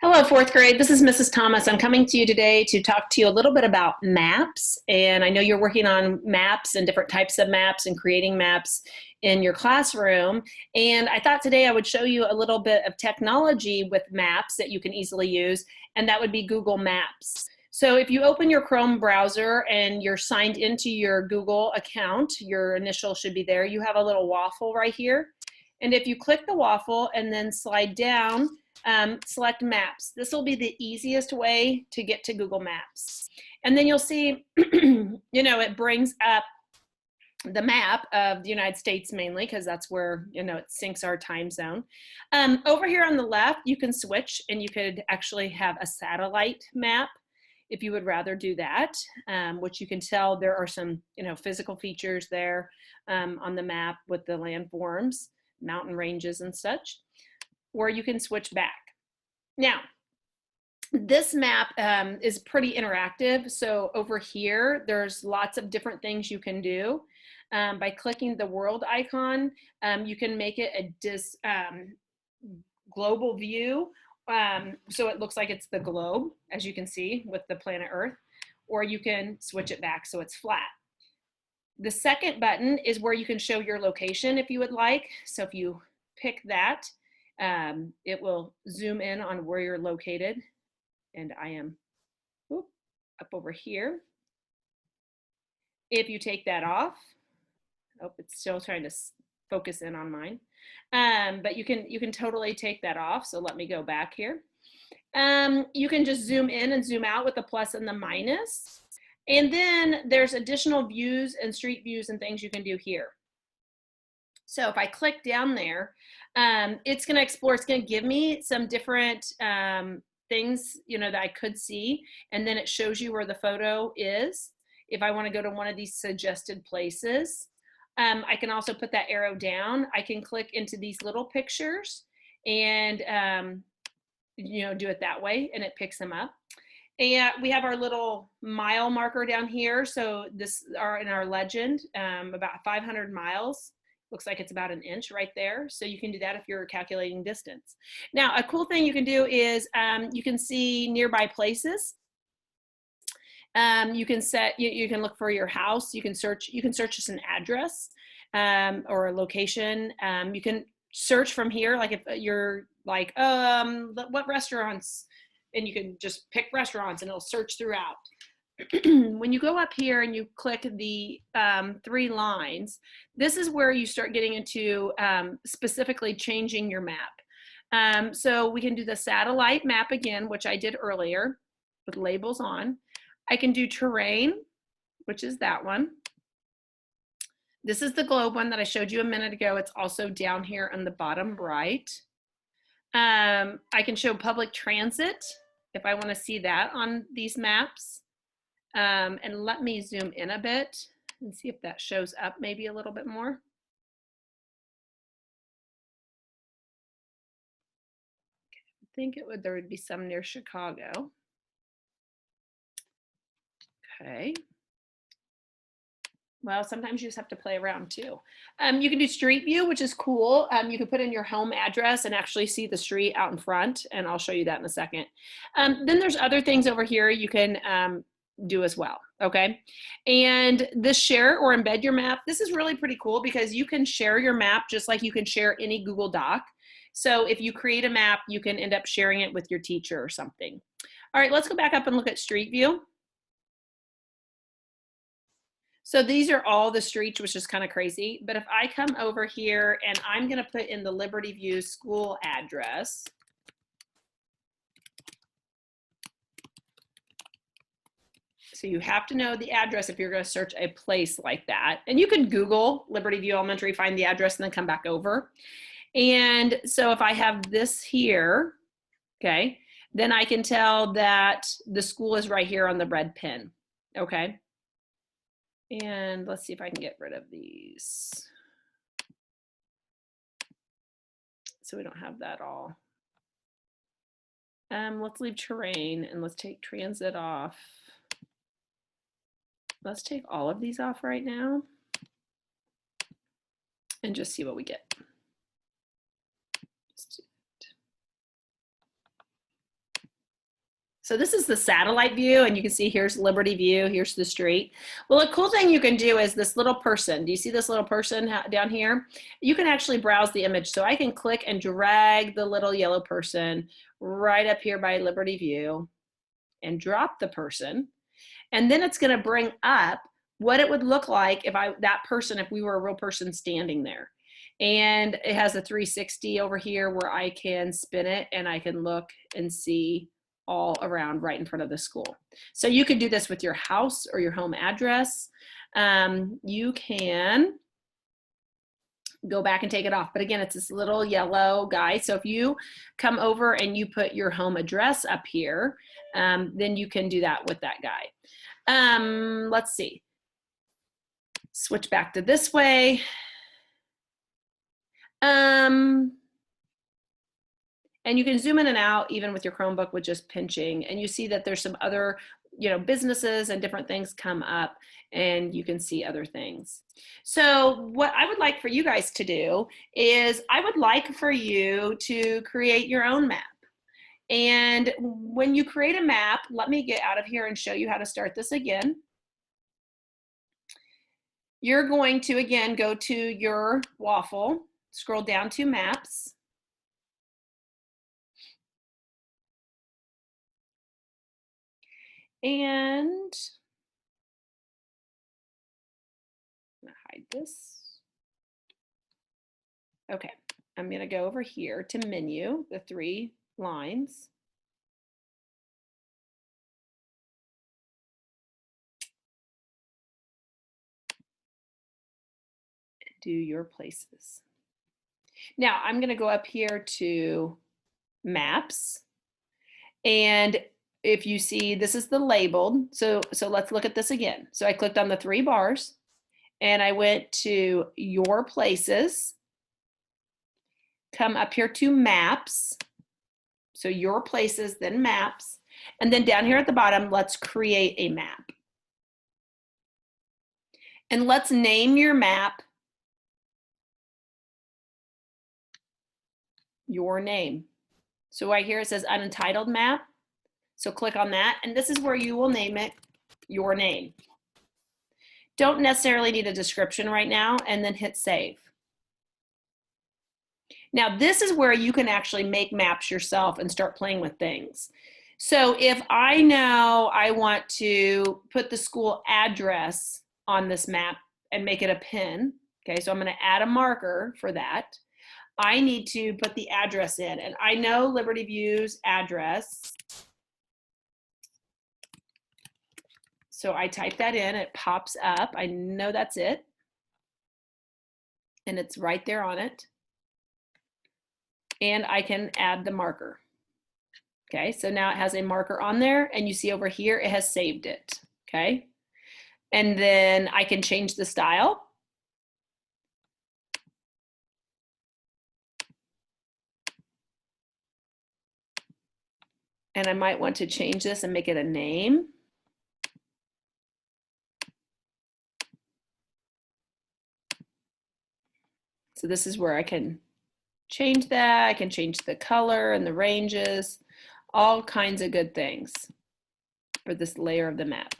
Hello, fourth grade. This is Mrs. Thomas. I'm coming to you today to talk to you a little bit about maps. And I know you're working on maps and different types of maps and creating maps in your classroom. And I thought today I would show you a little bit of technology with maps that you can easily use, and that would be Google Maps. So if you open your Chrome browser and you're signed into your Google account, your initial should be there. You have a little waffle right here. And if you click the waffle and then slide down, select Maps. This will be the easiest way to get to Google Maps. And then you'll see, it brings up the map of the United States mainly, because that's where, it syncs our time zone. Over here on the left, you can switch and you could actually have a satellite map if you would rather do that, which you can tell there are some, physical features there on the map with the landforms, mountain ranges and such, or you can switch back. Now, this map is pretty interactive. So over here, there's lots of different things you can do. By clicking the world icon, you can make it a global view. So it looks like it's the globe, as you can see with the planet Earth, or you can switch it back so it's flat. The second button is where you can show your location if you would like. So if you pick that, it will zoom in on where you're located. And I am up over here. If you take that off, it's still trying to focus in on mine. But you can totally take that off. So let me go back here. You can just zoom in and zoom out with the plus and the minus. And then there's additional views and street views and things you can do here. So if I click down there, it's going to explore. It's going to give me some different things, that I could see. And then it shows you where the photo is. If I want to go to one of these suggested places, I can also put that arrow down. I can click into these little pictures and, do it that way, and it picks them up. And we have our little mile marker down here. So this are in our legend, about 500 miles. Looks like it's about an inch right there. So you can do that if you're calculating distance. Now, a cool thing you can do is you can see nearby places. You can look for your house. You can search just an address or a location. You can search from here, like if you're like, what restaurants, and you can just pick restaurants and it'll search throughout. When you go up here and you click the 3 lines, this is where you start getting into specifically changing your map. So we can do the satellite map again, which I did earlier with labels on. I can do terrain, which is that one. This is the globe one that I showed you a minute ago. It's also down here on the bottom right. I can show public transit if I want to see that on these maps. And let me zoom in a bit and see if that shows up maybe a little bit more. I think there would be some near Chicago. Okay. Well, sometimes you just have to play around too. You can do street view, which is cool. You can put in your home address and actually see the street out in front, and I'll show you that in a second. Then there's other things over here you can do as well, okay? And this share or embed your map, this is really pretty cool because you can share your map just like you can share any Google Doc. So if you create a map, you can end up sharing it with your teacher or something. All right, let's go back up and look at Street View. So these are all the streets, which is kind of crazy. But if I come over here and I'm going to put in the Liberty View school address. So you have to know the address if you're going to search a place like that. And you can Google Liberty View Elementary, find the address, and then come back over. And so if I have this here, okay, then I can tell that the school is right here on the red pin, okay? And let's see if I can get rid of these. So we don't have that all. Let's leave terrain and let's take transit off. Let's take all of these off right now and just see what we get. So this is the satellite view, and you can see here's Liberty View, here's the street. Well, a cool thing you can do is this little person. Do you see this little person down here? You can actually browse the image. So I can click and drag the little yellow person right up here by Liberty View and drop the person. And then it's gonna bring up what it would look like if if we were a real person standing there. And it has a 360 over here where I can spin it and I can look and see all around right in front of the school. So you can do this with your house or your home address. You can go back and take it off. But again, it's this little yellow guy. So if you come over and you put your home address up here, then you can do that with that guy. Let's see. Switch back to this way. And you can zoom in and out even with your Chromebook with just pinching. And you see that there's some other, businesses and different things come up, and you can see other things. So what I would like for you guys to do is I would like for you to create your own map. And when you create a map, let me get out of here and show you how to start this again. You're going to, again, go to your waffle, scroll down to maps. And I'm gonna hide this. Okay, I'm gonna go over here to menu, the 3 lines. Do your places. Now I'm gonna go up here to maps, and if you see, this is the labeled. So let's look at this again. So I clicked on the 3 bars and I went to your places, come up here to maps. So your places, then maps. And then down here at the bottom, let's create a map. And let's name your map your name. So right here it says unentitled map. So click on that, and this is where you will name it your name. Don't necessarily need a description right now, and then hit save. Now this is where you can actually make maps yourself and start playing with things. So if I know I want to put the school address on this map and make it a pin, okay, so I'm gonna add a marker for that. I need to put the address in, and I know Liberty View's address. So I type that in, it pops up. I know that's it. And it's right there on it. And I can add the marker. Okay, so now it has a marker on there, and you see over here, it has saved it, okay? And then I can change the style. And I might want to change this and make it a name. So this is where I can change that. I can change the color and the ranges, all kinds of good things for this layer of the map.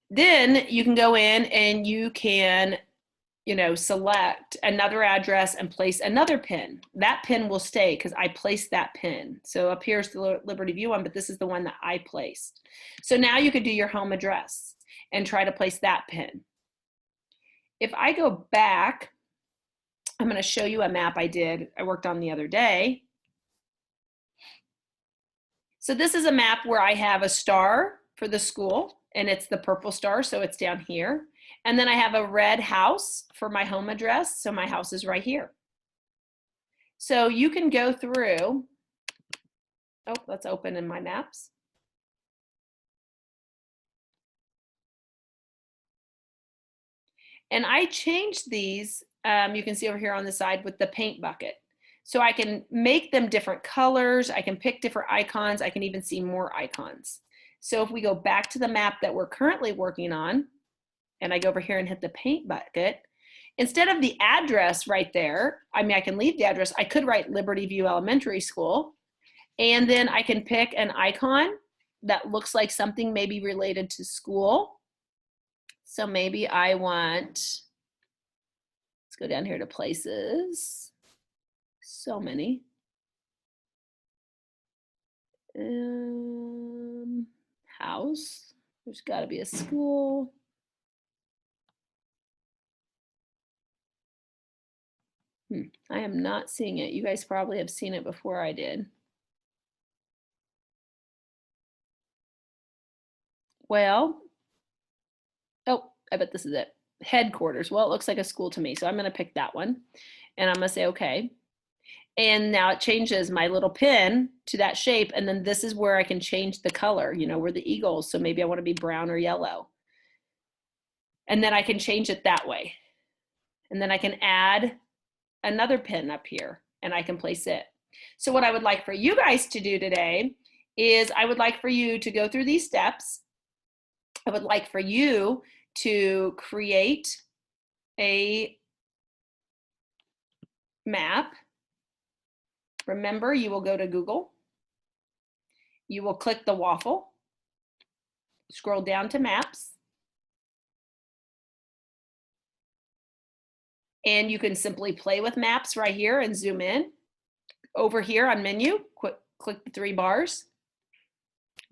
Then you can go in and you can, select another address and place another pin. That pin will stay because I placed that pin. So up here's the Liberty View one, but this is the one that I placed. So now you could do your home address and try to place that pin. If I go back, I'm going to show you a map I worked on the other day. So this is a map where I have a star for the school, and it's the purple star, so it's down here. And then I have a red house for my home address, so my house is right here. So you can go through, oh, let's open in my maps. And I changed these, you can see over here on the side with the paint bucket. So I can make them different colors, I can pick different icons, I can even see more icons. So if we go back to the map that we're currently working on, and I go over here and hit the paint bucket, instead of the address right there, I can leave the address, I could write Liberty View Elementary School, And then I can pick an icon that looks like something maybe related to school. So maybe I want, let's go down here to places. So many. House, there's got to be a school. I am not seeing it. You guys probably have seen it before I did. Well, oh, I bet this is it. Headquarters. Well, it looks like a school to me. So I'm going to pick that one and I'm going to say, okay. And now it changes my little pin to that shape. And then this is where I can change the color, you know, where the eagles. So maybe I want to be brown or yellow. And then I can change it that way. And then I can add another pin up here and I can place it. So what I would like for you guys to do today is I would like for you to go through these steps. I would like for you to create a map. Remember, you will go to Google. You will click the waffle, scroll down to maps, and you can simply play with maps right here and zoom in. Over here on menu, click the 3 bars,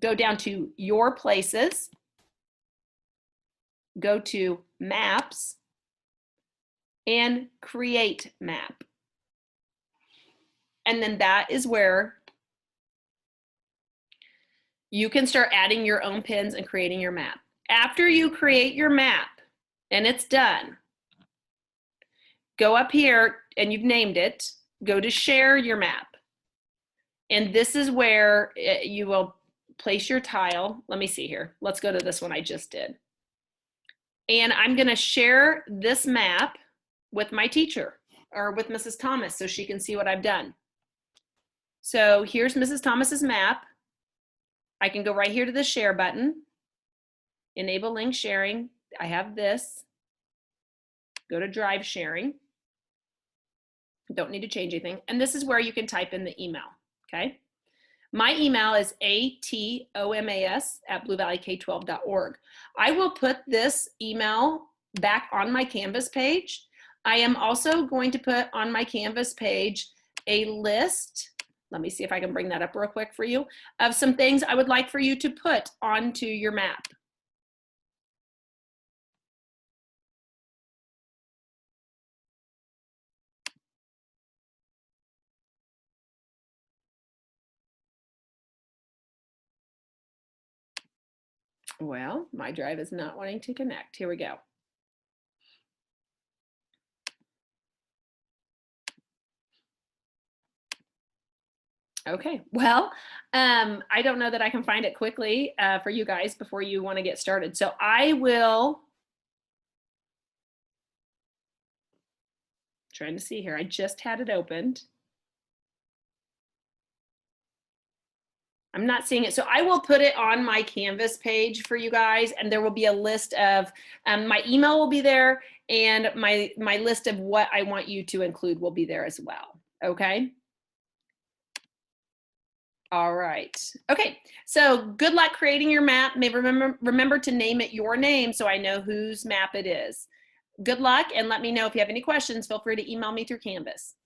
go down to your places, go to maps, and create map. And then that is where you can start adding your own pins and creating your map. After you create your map and it's done, go up here and you've named it, go to share your map. And this is where you will place your tile. Let me see here. Let's go to this one I just did. And I'm gonna share this map with my teacher or with Mrs. Thomas so she can see what I've done. So here's Mrs. Thomas's map. I can go right here to the share button, enable link sharing. I have this. Go to drive sharing. Don't need to change anything. And this is where you can type in the email, okay? My email is atomas@bluevalleyk12.org. I will put this email back on my Canvas page. I am also going to put on my Canvas page a list. Let me see if I can bring that up real quick for you, of some things I would like for you to put onto your map. Well, my drive is not wanting to connect. Here we go. Okay, well, I don't know that I can find it quickly for you guys before you want to get started. So I will, trying to see here, I just had it opened. I'm not seeing it. So I will put it on my Canvas page for you guys, and there will be a list of, my email will be there, and my list of what I want you to include will be there as well, okay? All right. Okay, so good luck creating your map. Maybe remember to name it your name so I know whose map it is. Good luck, and let me know if you have any questions. Feel free to email me through Canvas.